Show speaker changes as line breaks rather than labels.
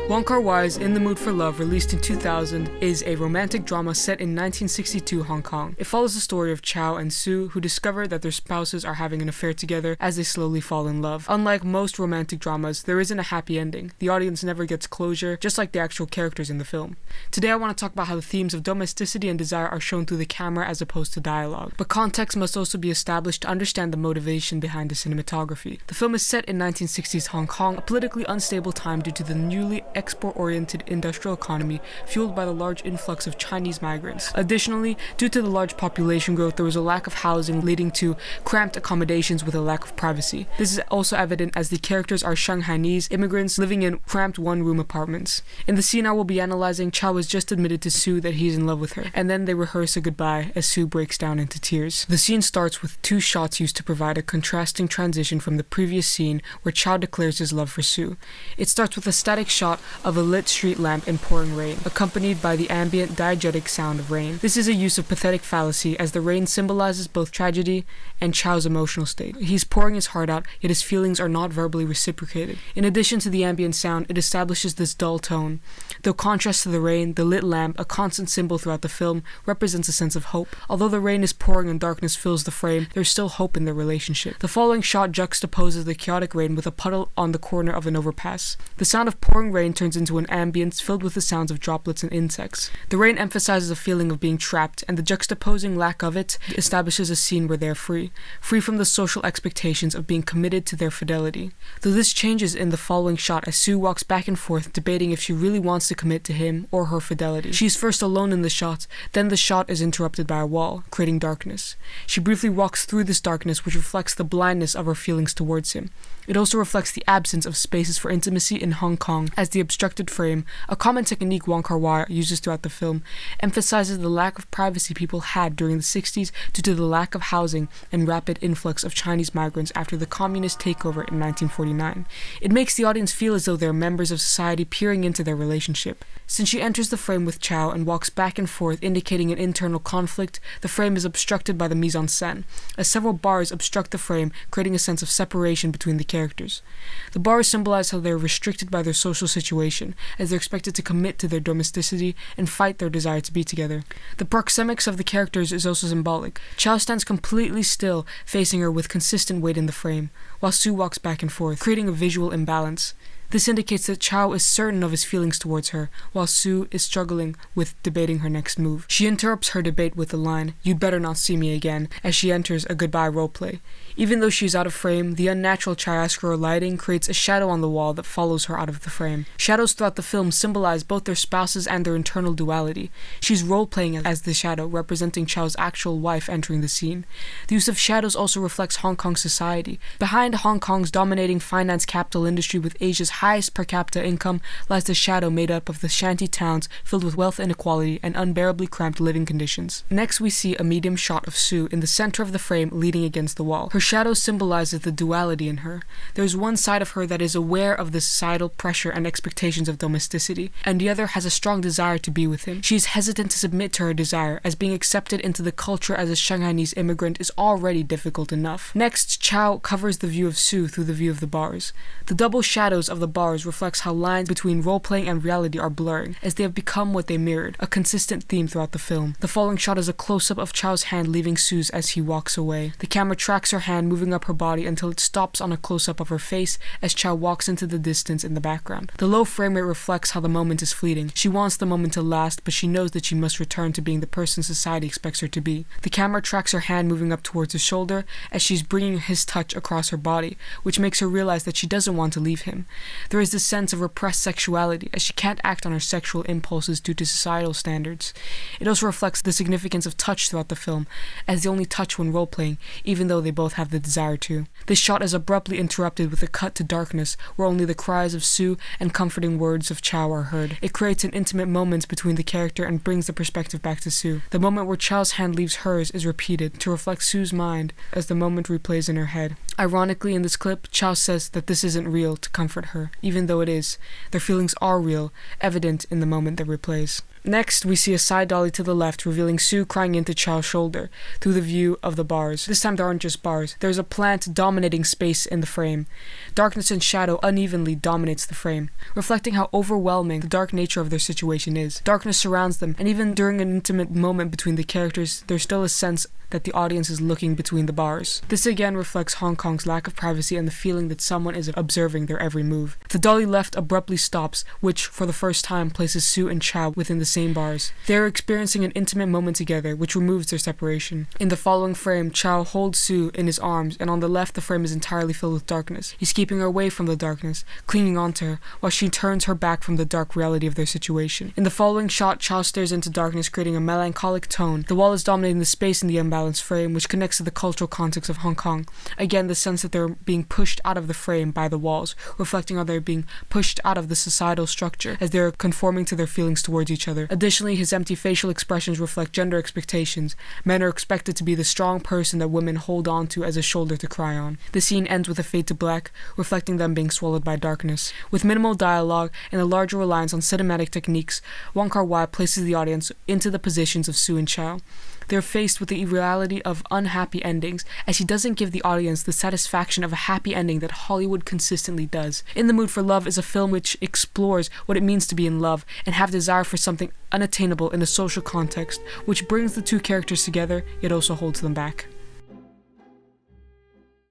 Wong Kar-wai's In the Mood for Love, released in 2000, is a romantic drama set in 1962 Hong Kong. It follows the story of Chow and Sue, who discover that their spouses are having an affair together as they slowly fall in love. Unlike most romantic dramas, there isn't a happy ending. The audience never gets closure, just like the actual characters in the film. Today I want to talk about how the themes of domesticity and desire are shown through the camera as opposed to dialogue. But context must also be established to understand the motivation behind the cinematography. The film is set in 1960s Hong Kong, a politically unstable time due to the newly export-oriented industrial economy fueled by the large influx of Chinese migrants. Additionally, due to the large population growth, there was a lack of housing leading to cramped accommodations with a lack of privacy. This is also evident as the characters are Shanghainese immigrants living in cramped one-room apartments. In the scene I will be analyzing, Chow has just admitted to Sue that he's in love with her, and then they rehearse a goodbye as Sue breaks down into tears. The scene starts with two shots used to provide a contrasting transition from the previous scene where Chow declares his love for Sue. It starts with a static shot of a lit street lamp in pouring rain, accompanied by the ambient diegetic sound of rain. This is a use of pathetic fallacy as the rain symbolizes both tragedy and Chow's emotional state. He's pouring his heart out, yet his feelings are not verbally reciprocated. In addition to the ambient sound, it establishes this dull tone. Though contrast to the rain, the lit lamp, a constant symbol throughout the film, represents a sense of hope. Although the rain is pouring and darkness fills the frame, there's still hope in their relationship. The following shot juxtaposes the chaotic rain with a puddle on the corner of an overpass. The sound of pouring rain turns into an ambience filled with the sounds of droplets and insects. The rain emphasizes a feeling of being trapped, and the juxtaposing lack of it establishes a scene where they are free from the social expectations of being committed to their fidelity. Though this changes in the following shot as Sue walks back and forth debating if she really wants to commit to him or her fidelity. She's first alone in the shot, then the shot is interrupted by a wall, creating darkness. She briefly walks through this darkness, which reflects the blindness of her feelings towards him. It also reflects the absence of spaces for intimacy in Hong Kong, as the obstructed frame, a common technique Wong Kar-wai uses throughout the film, emphasizes the lack of privacy people had during the 60s due to the lack of housing and rapid influx of Chinese migrants after the communist takeover in 1949. It makes the audience feel as though they are members of society peering into their relationship. Since she enters the frame with Chow and walks back and forth indicating an internal conflict, the frame is obstructed by the mise-en-scène, as several bars obstruct the frame, creating a sense of separation between the characters. The bars symbolize how they are restricted by their social situation, as they're expected to commit to their domesticity and fight their desire to be together. The proxemics of the characters is also symbolic. Chow stands completely still, facing her with consistent weight in the frame, while Sue walks back and forth, creating a visual imbalance. This indicates that Chow is certain of his feelings towards her, while Sue is struggling with debating her next move. She interrupts her debate with the line, "You'd better not see me again," as she enters a goodbye roleplay. Even though she's out of frame, the unnatural chiaroscuro lighting creates a shadow on the wall that follows her out of the frame. Shadows throughout the film symbolize both their spouses and their internal duality. She's role-playing as the shadow, representing Chow's actual wife entering the scene. The use of shadows also reflects Hong Kong society. Behind Hong Kong's dominating finance capital industry with Asia's highest per capita income lies the shadow made up of the shanty towns filled with wealth inequality and unbearably cramped living conditions. Next we see a medium shot of Sue in the center of the frame leaning against the wall. Her shadow symbolizes the duality in her. There's one side of her that is aware of the societal pressure and expectations of domesticity, and the other has a strong desire to be with him. She is hesitant to submit to her desire, as being accepted into the culture as a Shanghainese immigrant is already difficult enough. Next, Chow covers the view of Sue through the view of the bars. The double shadows of the bars reflects how lines between role-playing and reality are blurring, as they have become what they mirrored, a consistent theme throughout the film. The following shot is a close-up of Chow's hand leaving Sue's as he walks away. The camera tracks her hand moving up her body until it stops on a close-up of her face as Chow walks into the distance in the background. The low frame rate reflects how the moment is fleeting. She wants the moment to last, but she knows that she must return to being the person society expects her to be. The camera tracks her hand moving up towards his shoulder as she's bringing his touch across her body, which makes her realize that she doesn't want to leave him. There is this sense of repressed sexuality, as she can't act on her sexual impulses due to societal standards. It also reflects the significance of touch throughout the film, as they only touch when role-playing, even though they both have the desire to. This shot is abruptly interrupted with a cut to darkness, where only the cries of Sue and comforting words of Chow are heard. It creates an intimate moment between the character and brings the perspective back to Sue. The moment where Chow's hand leaves hers is repeated to reflect Sue's mind as the moment replays in her head. Ironically, in this clip, Chow says that this isn't real to comfort her, even though it is. Their feelings are real, evident in the moment that replays. Next, we see a side dolly to the left revealing Sue crying into Chow's shoulder through the view of the bars. This time there aren't just bars, there's a plant dominating space in the frame. Darkness and shadow unevenly dominates the frame, reflecting how overwhelming the dark nature of their situation is. Darkness surrounds them, and even during an intimate moment between the characters, there's still a sense that the audience is looking between the bars. This again reflects Hong Kong's lack of privacy and the feeling that someone is observing their every move. The dolly left abruptly stops, which, for the first time, places Sue and Chow within the same bars. They are experiencing an intimate moment together, which removes their separation. In the following frame, Chow holds Sue in his arms, and on the left the frame is entirely filled with darkness. He's keeping her away from the darkness, clinging onto her, while she turns her back from the dark reality of their situation. In the following shot, Chow stares into darkness, creating a melancholic tone. The wall is dominating the space in the unbalanced frame, which connects to the cultural context of Hong Kong. Again, the sense that they're being pushed out of the frame by the walls, reflecting how they're being pushed out of the societal structure as they're conforming to their feelings towards each other. Additionally, his empty facial expressions reflect gender expectations. Men are expected to be the strong person that women hold on to as a shoulder to cry on. The scene ends with a fade to black, reflecting them being swallowed by darkness. With minimal dialogue and a larger reliance on cinematic techniques, Wong Kar-wai places the audience into the positions of Sue and Chow. They're faced with the reality of unhappy endings, as he doesn't give the audience the satisfaction of a happy ending that Hollywood consistently does. In the Mood for Love is a film which explores what it means to be in love and have desire for something unattainable in a social context, which brings the two characters together, yet also holds them back.